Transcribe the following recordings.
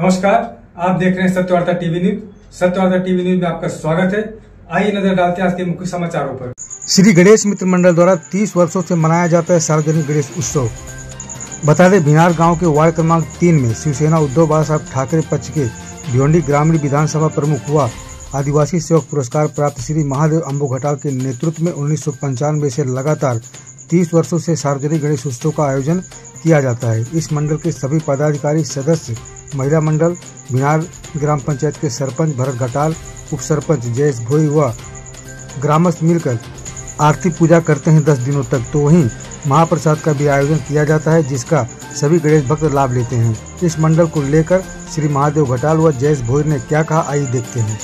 नमस्कार, आप देख रहे हैं Satyavarta TV news. Satyavarta TV news में आपका स्वागत है। आइए नजर डालते हैं आज के मुख्य समाचारों पर। श्री गणेश मित्र मंडल द्वारा 30 वर्षों से मनाया जाता है सार्वजनिक गणेश उत्सव। बता दें, भिनार गांव के वार्ड क्रमांक 3 में शिवसेना उद्धव बाला साहब ठाकरे पक्ष के भिवंडी ग्रामीण विधानसभा प्रमुख हुआ आदिवासी सेवक पुरस्कार प्राप्त श्री महादेव अम्बो घटाल के नेतृत्व में 1995 से लगातार 30 वर्षों से सार्वजनिक गणेश उत्सव का आयोजन किया जाता है। इस मंडल के सभी पदाधिकारी सदस्य, महिला मंडल, भिनार ग्राम पंचायत के सरपंच भरत घटाल, उप सरपंच जयेश भोई व ग्रामस्थ मिलकर आरती पूजा करते हैं 10 दिनों तक। तो वहीं महाप्रसाद का भी आयोजन किया जाता है, जिसका सभी गणेश भक्त लाभ लेते हैं। इस मंडल को लेकर श्री महादेव घटाल व जयेश भोई ने क्या कहा, आइए देखते हैं।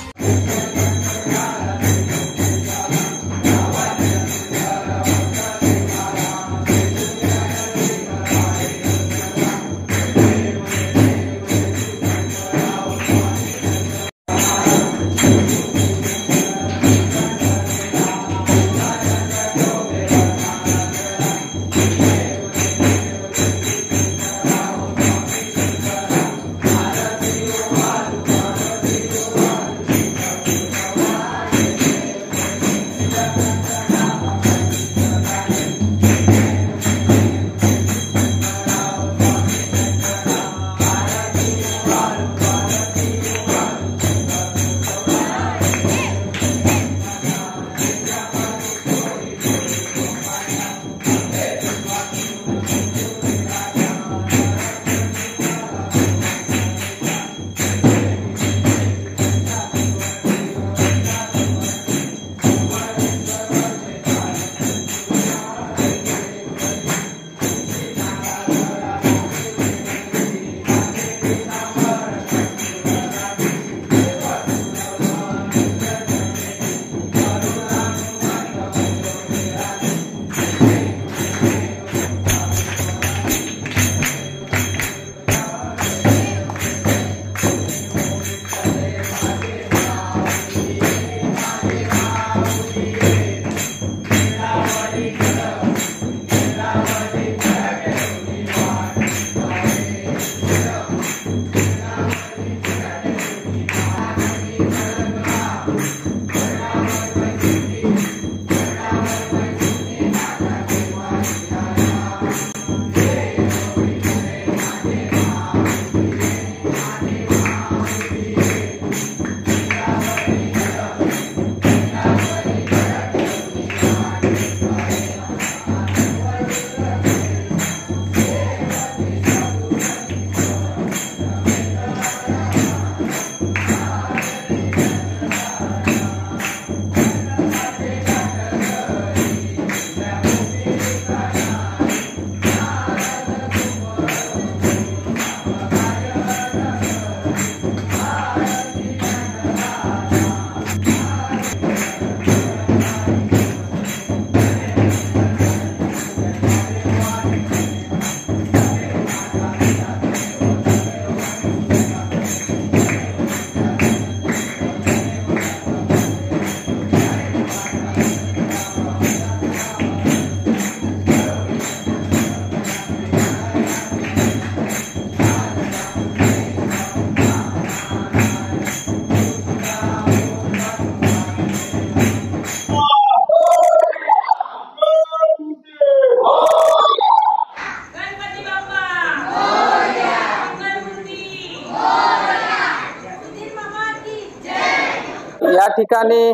या ठिकाणी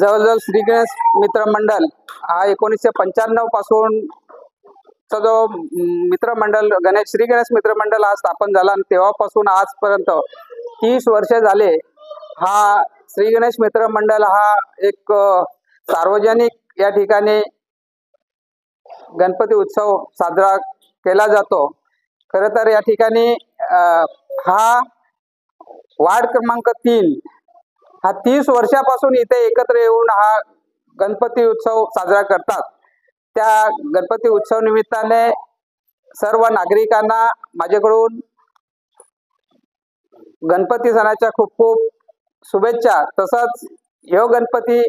जवळजवळ श्री गणेश मित्र मंडल हा 1995 पासून जो मित्र मंडल श्री गणेश मित्र मंडल हा स्थापन झाला आणि तेव्हापासून आजपर्यंत 30 वर्ष झाले। हा श्री गणेश मित्र मंडल हा एक सार्वजनिक या ठिकाणी गणपती उत्सव साजरा केला जातो। खरं तर या ठिकाणी हा वार्ड क्रमांक 3 हा 30 वर्षापासून इथे एकत्र येऊन हा गणपती उत्सव साजरा करतात। त्या गणपती उत्सव निमित्ताने सर्व नागरिकांना माझ्याकडून गणपती सणाच्या खूप खूप शुभेच्छा। तसंच ह्यो गणपती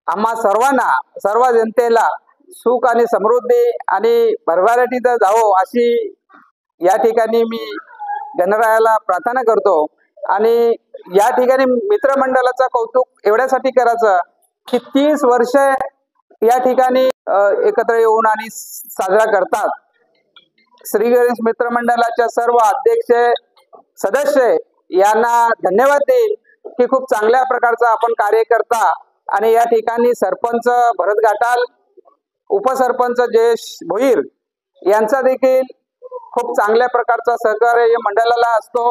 आम्हा सर्वांना, सर्व जनतेला सुख आणि समृद्धी आणि भरभराटीत जावो अशी या ठिकाणी मी गणरायाला प्रार्थना करतो। आणि या ठिकाणी मित्रमंडळाचं कौतुक एवढ्यासाठी करायचं की 30 वर्ष या ठिकाणी एकत्र येऊन आणि साजरा करतात। श्री गणेश मित्रमंडळाच्या सर्व अध्यक्ष सदस्य यांना धन्यवाद देईल की खूप चांगल्या प्रकारचा आपण कार्य करता। आणि या ठिकाणी सरपंच भरत घाटाल, उपसरपंच जयेश भोईर यांचा देखील खूप चांगल्या प्रकारचा सहकार्य या मंडळाला असतो,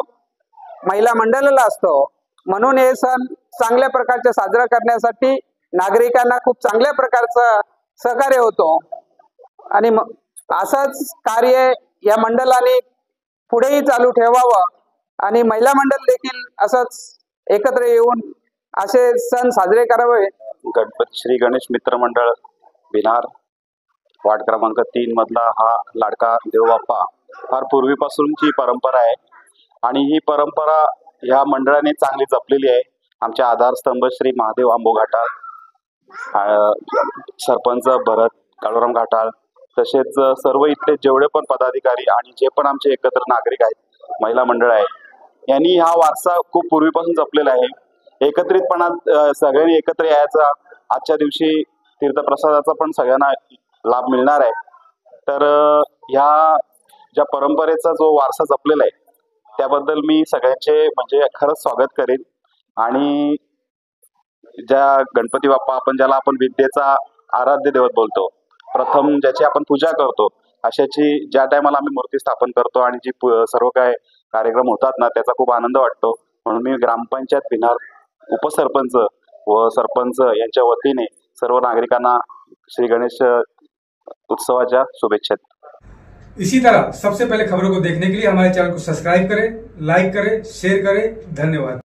महिला मंडळाला असतो। म्हणून हे सण चांगल्या प्रकारचे साजरा करण्यासाठी नागरिकांना खूप चांगल्या प्रकारचं सहकार्य होतो। आणि असंच कार्य या मंडळाने पुढेही चालू ठेवावं आणि महिला मंडळ देखील असंच एकत्र येऊन असे सण साजरे करावे। गणपती श्री गणेश मित्र मंडळ भिनार वार्ड क्रमांक 3 मधला हा लाडका देवबाप्पा फार पूर्वीपासूनची परंपरा आहे आणि ही परंपरा ह्या मंडळाने चांगली जपलेली आहे। आमचे आधारस्तंभ श्री महादेव आंबो घाटाल, सरपंच भरत काळूराम घाटाल, तसेच सर्व इथले जेवढे पण पदाधिकारी आणि जे पण आमचे एकत्र नागरिक आहेत, महिला मंडळ आहे, यांनी हा वारसा खूप पूर्वीपासून जपलेला आहे। एकत्रितपणा सगळ्यांनी एकत्र यायचा, आजच्या दिवशी तीर्थप्रसादाचा पण सगळ्यांना लाभ मिळणार आहे। तर ह्या ज्या परंपरेचा जो वारसा जपलेला आहे त्याबद्दल मी सगळ्यांचे म्हणजे खरंच स्वागत करेन। आणि ज्या गणपती बाप्पा आपण ज्याला आपण विद्येचा आराध्य दैवत बोलतो, प्रथम ज्याची आपण पूजा करतो, अशाची ज्या टायमाला आम्ही मूर्ती स्थापन करतो आणि जी सर्व काय कार्यक्रम होतात ना, त्याचा खूप आनंद वाटतो। म्हणून मी ग्रामपंचायत भिनार उपसरपंच व सरपंच यांच्या वतीने सर्व नागरिकांना श्री गणेश उत्सवाच्या शुभेच्छा। इसी तरह सबसे पहले खबरों को देखने के लिए हमारे चैनल को सब्सक्राइब करें, लाइक करें, शेयर करें। धन्यवाद।